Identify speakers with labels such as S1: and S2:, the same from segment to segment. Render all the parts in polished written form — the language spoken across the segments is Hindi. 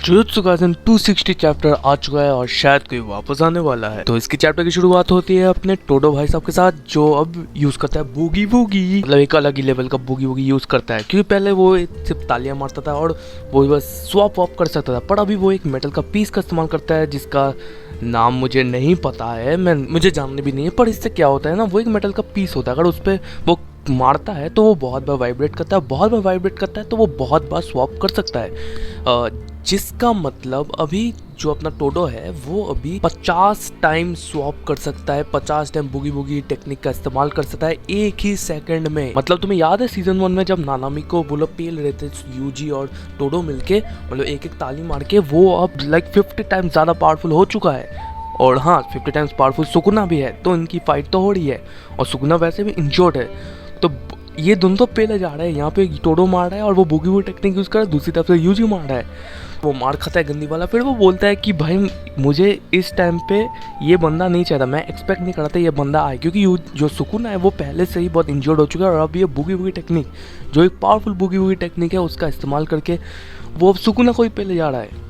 S1: जुजुत्सु काइसेन 260 चैप्टर आ चुका है और शायद कोई वापस आने वाला है। तो इसकी चैप्टर की शुरुआत होती है अपने टोडो भाई साहब के साथ, जो अब यूज करता है बूगी बूगी, मतलब एक अलग ही लेवल का बूगी बूगी यूज करता है। क्योंकि पहले वो सिर्फ तालियां मारता था और वो बस स्वैप वॉप कर सकता था, पर अभी वो एक मेटल का पीस का इस्तेमाल करता है जिसका नाम मुझे नहीं पता है, मुझे जानने भी नहीं है। पर इससे क्या होता है ना, वो एक मेटल का पीस होता है, अगर उस पर वो मारता है तो वो बहुत बार वाइब्रेट करता है, बहुत बार वाइब्रेट करता है तो वो बहुत बार स्वैप कर सकता है। जिसका मतलब अभी जो अपना टोडो है वो अभी 50 टाइम स्वैप कर सकता है, 50 टाइम बूगी बूगी टेक्निक का इस्तेमाल कर सकता है एक ही सेकंड में। मतलब तुम्हें याद है सीजन 1 में जब नानामी को बोलो पेल रहे थे यूजी और टोडो मिलके, मतलब एक एक ताली मार के, वो अब लाइक 50 टाइम ज़्यादा पावरफुल हो चुका है। और हाँ, 50 टाइम्स पावरफुल सुकुना भी है, तो इनकी फाइट तो हो रही है और सुकुना वैसे भी इंजोर्ड है। तो ये दोनों तो पेले जा रहे हैं, यहाँ पे टोडो मार रहा है और वो बूगी बूगी टेक्निक यूज़ कर रहा है, दूसरी तरफ से यूजी मार रहा है। वो मार खाता है गंदी वाला, फिर वो बोलता है कि भाई मुझे इस टाइम पे ये बंदा नहीं चाहिए था, मैं एक्सपेक्ट नहीं कर रहा था ये बंदा आए, क्योंकि जो सुकुना है वो पहले से ही बहुत इंजर्ड हो चुका है और अब ये बूगी बूगी टेक्निक, जो एक पावरफुल बूगी बूगी टेक्निक है, उसका इस्तेमाल करके वो अब सुकुना को ही पहले जा रहा है।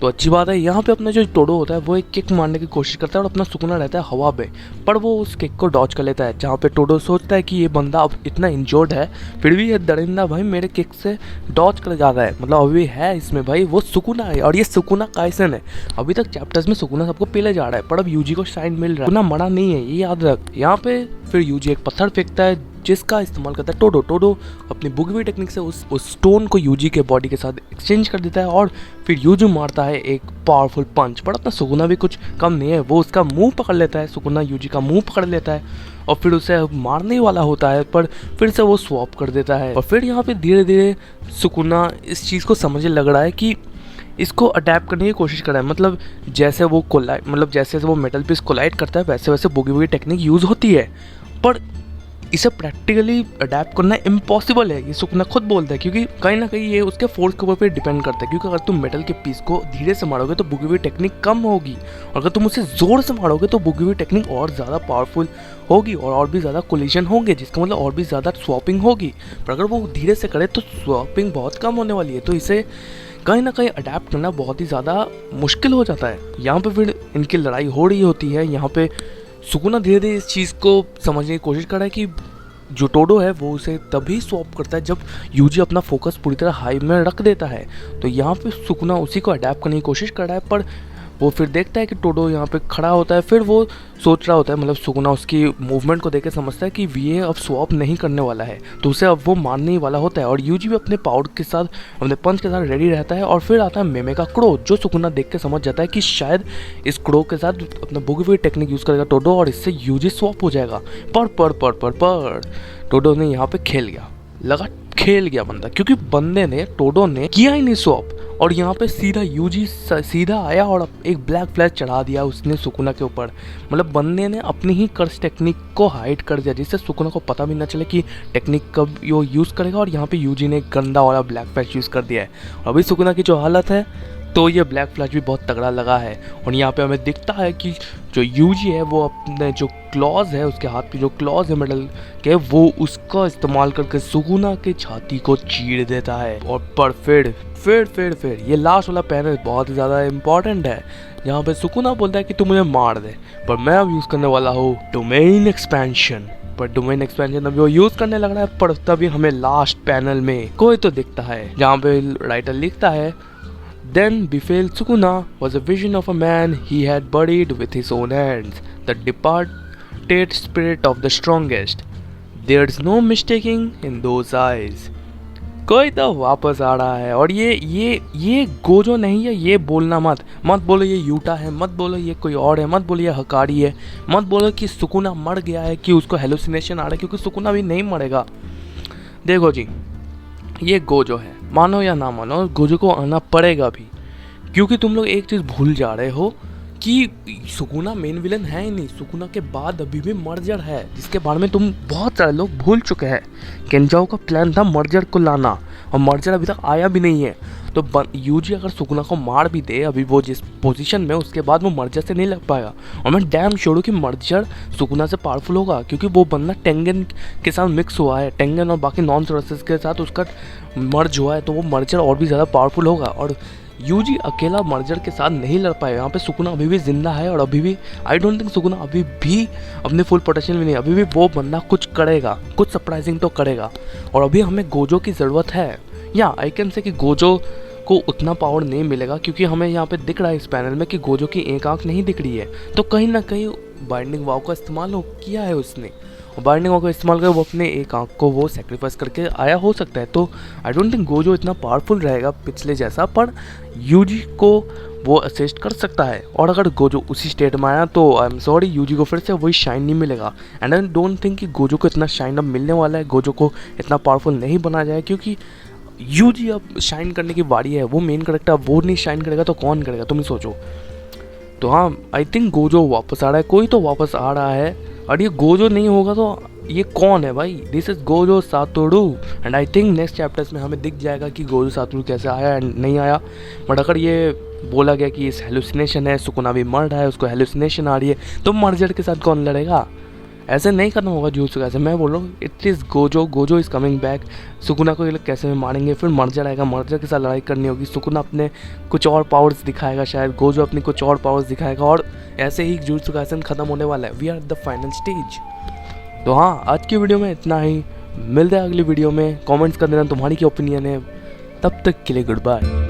S1: तो अच्छी बात है। यहाँ पे अपना जो टोडो होता है वो एक किक मारने की कोशिश करता है और अपना सुकुना रहता है हवा पे, पर वो उस किक को डॉज कर लेता है। जहाँ पे टोडो सोचता है कि ये बंदा अब इतना इंजर्ड है, फिर भी ये दरिंदा भाई मेरे किक से डॉज कर जा रहा है, मतलब अभी है इसमें भाई वो सुकुना है और ये सुकुना काइसेन है। अभी तक चैप्टर्स में सुकुना सबको पीले जा रहा है, पर अब यूजी को शाइन मिल रहा है, सुकुना मरा नहीं है, ये याद रख। यहाँ पे फिर यूजी एक पत्थर फेंकता है जिसका इस्तेमाल करता है टोडो। टोडो अपनी बुगवी टेक्निक से उस स्टोन को यूजी के बॉडी के साथ एक्सचेंज कर देता है और फिर यूजी मारता है एक पावरफुल पंच। पर अपना सुकुना भी कुछ कम नहीं है, वो उसका मुंह पकड़ लेता है, सुकुना यूजी का मुंह पकड़ लेता है और फिर उसे मारने वाला होता है, पर फिर से वो स्वैप कर देता है। और फिर यहाँ पे धीरे धीरे सुकुना इस चीज़ को समझने लग रहा है कि इसको अडैप्ट करने की कोशिश कर रहा है, मतलब जैसे वो कोलाइड, मतलब जैसे वो मेटल पीस कोलाइड करता है वैसे वैसे बुगी बुगी टेक्निक यूज़ होती है, पर इसे प्रैक्टिकली अडैप्ट करना इम्पॉसिबल है, ये सुकुना खुद बोलता है। क्योंकि कहीं ना कहीं ये उसके फोर्स के ऊपर पे डिपेंड करता है, क्योंकि अगर तुम मेटल के पीस को धीरे से मारोगे तो बुगी हुई टेक्निक कम होगी, और अगर तुम उसे ज़ोर से मारोगे तो बुगी हुई टेक्निक और ज़्यादा पावरफुल होगी और भी ज़्यादा कोलिजन होंगे, जिसका मतलब और भी ज़्यादा स्वैपिंग होगी। पर अगर वो धीरे से करे तो स्वैपिंग बहुत कम होने वाली है, तो इसे कहीं ना कहीं अडैप्ट करना बहुत ही ज़्यादा मुश्किल हो जाता है। यहाँ पर फिर इनकी लड़ाई हो रही होती है। यहाँ पे सुकुना धीरे धीरे इस चीज़ को समझने की कोशिश कर रहा है कि जो टोडो है वो उसे तभी स्वैप करता है जब यूजी अपना फोकस पूरी तरह हाई में रख देता है। तो यहाँ पे सुकुना उसी को अडैप्ट करने की कोशिश कर रहा है, पर वो फिर देखता है कि टोडो यहाँ पे खड़ा होता है, फिर वो सोच रहा होता है, मतलब सुकुना उसकी मूवमेंट को देख के समझता है कि ये अब स्वैप नहीं करने वाला है, तो उसे अब वो मारने ही वाला होता है। और यूजी भी अपने पावर के साथ, अपने पंच के साथ रेडी रहता है। और फिर आता है मेमे का क्रो, जो सुकुना देख के समझ जाता है कि शायद इस क्रो के साथ अपना बुगी हुई टेक्निक यूज़ करेगा टोडो और इससे यूजी स्वैप हो जाएगा। पर टोडो ने यहाँ पे खेल गया बंदा, क्योंकि बंदे ने, टोडो ने किया ही नहीं स्वैप, और यहाँ पे सीधा यूजी सीधा आया और एक ब्लैक फ्लैश चढ़ा दिया उसने सुकुना के ऊपर। मतलब बंदे ने अपनी ही कर्स टेक्निक को हाइड कर दिया, जिससे सुकुना को पता भी ना चले कि टेक्निक कब वो यूज़ करेगा। और यहाँ पे यूजी ने गंदा वाला ब्लैक फ्लैश यूज़ कर दिया है। और अभी सुकुना की जो हालत है, तो ये ब्लैक फ्लैश भी बहुत तगड़ा लगा है। और यहाँ पे हमें दिखता है कि जो यूजी है वो अपने जो क्लॉज है, उसके हाथ पे जो क्लॉज है मेटल के, वो उसका इस्तेमाल करके सुकुना के छाती को चीर देता है। और पर फिर ये लास्ट वाला पैनल बहुत ज़्यादा इम्पोर्टेंट है, जहाँ पे सुकुना बोलता है कि तू मुझे मार दे, पर मैं अब यूज़ करने वाला हूँ डोमेन एक्सपेंशन। पर डोमेन एक्सपेंशन अभी वो यूज़ करने लग रहा है, पर तभी हमें लास्ट पैनल में कोई तो दिखता है, जहाँ पे राइटर लिखता है, Then befell Sukuna was a vision of a man he had buried with his own hands, the departed spirit of the strongest. There's no mistaking in those eyes. कोई तो वापस आ रहा है। और ये गोजो नहीं है, ये बोलना मत बोलो ये यूटा है, मत बोलो ये कोई और है, मत बोलो ये हकारी है, मत बोलो कि सुकुना मर गया है, कि उसको हेलुसिनेशन आ रहा है, क्योंकि सुकुना भी नहीं मरेगा। देखो जी, ये गोजो है, मानो या ना मानो, गोजो को आना पड़ेगा भी, क्योंकि तुम लोग एक चीज़ भूल जा रहे हो कि सुकुना मेन विलन है ही नहीं। सुकुना के बाद अभी भी मर्जर है, जिसके बारे में तुम बहुत सारे लोग भूल चुके हैं। केंजाओ का प्लान था मर्जर को लाना, और मर्जर अभी तक आया भी नहीं है। तो यूजी अगर सुकुना को मार भी दे अभी वो जिस पोजीशन में, उसके बाद वो मर्जर से नहीं लग पाएगा। और मैं डैम श्योर हूँ कि मर्जर सुकुना से पावरफुल होगा, क्योंकि वो बंदा टेंगन के साथ मिक्स हुआ है, टेंगन और बाकी नॉन सोर्सेस के साथ उसका मर्ज हुआ है, तो वो मर्जर और भी ज़्यादा पावरफुल होगा। और यूजी अकेला मर्जर के साथ नहीं लड़ पाएगा। यहाँ पे सुकुना अभी भी जिंदा है और अभी भी आई डोंट थिंक सुकुना अभी भी अपने फुल पोटेंशियल में नहीं, अभी भी वो बंदा कुछ करेगा, कुछ सरप्राइजिंग तो करेगा। और अभी हमें गोजो की ज़रूरत है, या आई कैन से कि गोजो को उतना पावर नहीं मिलेगा, क्योंकि हमें यहाँ पे दिख रहा है इस पैनल में कि गोजो की एक आंख नहीं दिख रही है। तो कहीं ना कहीं बाइंडिंग वाव का इस्तेमाल किया है उसने, और बाइंडिंग वाव का इस्तेमाल कर वो अपने एक आंख को वो सेक्रीफाइस करके आया हो सकता है। तो आई डोंट थिंक गोजो इतना पावरफुल रहेगा पिछले जैसा, पर यूजी को वो असिस्ट कर सकता है। और अगर गोजो उसी स्टेट में आया तो आई एम सॉरी, यूजी को फिर से वही शाइन नहीं मिलेगा। एंड आई डोंट थिंक कि गोजो को इतना शाइन अब मिलने वाला है, गोजो को इतना पावरफुल नहीं बना जाए, क्योंकि यूजी अब शाइन करने की बारी है। वो मेन करेक्टर, वो नहीं शाइन करेगा तो कौन करेगा, तुम ही सोचो। तो हाँ, आई थिंक गोजो वापस आ रहा है, कोई तो वापस आ रहा है। और ये गोजो नहीं होगा तो ये कौन है भाई? This is Gojo Satoru. And I think next chapters में हमें दिख जाएगा कि गोजो सातोरू कैसे आया एंड नहीं आया। बट अगर ये बोला गया कि इस हेलुसिनेशन है, सुकुना भी मर रहा है, उसको हेलुसिनेशन आ रही है, तो मर्जर के साथ कौन लड़ेगा? ऐसे नहीं खत्म होगा जुजुत्सु काइसेन। मैं बोल रहा हूँ it is Gojo, Gojo is coming back. Sukuna को ये लोग कैसे में मारेंगे, फिर मर्जर आएगा, मर्जर के साथ लड़ाई करनी होगी। सुकुना अपने कुछ और पावर्स दिखाएगा, शायद गोजो अपनी कुछ और पावर्स दिखाएगा, और ऐसे ही जुजुत्सु काइसेन खत्म होने वाला है। We are the final stage. तो हाँ, आज की वीडियो में इतना ही। मिलते हैं अगली वीडियो में। कमेंट्स कर देना तुम्हारी क्या ओपिनियन है। तब तक के लिए गुड बाय।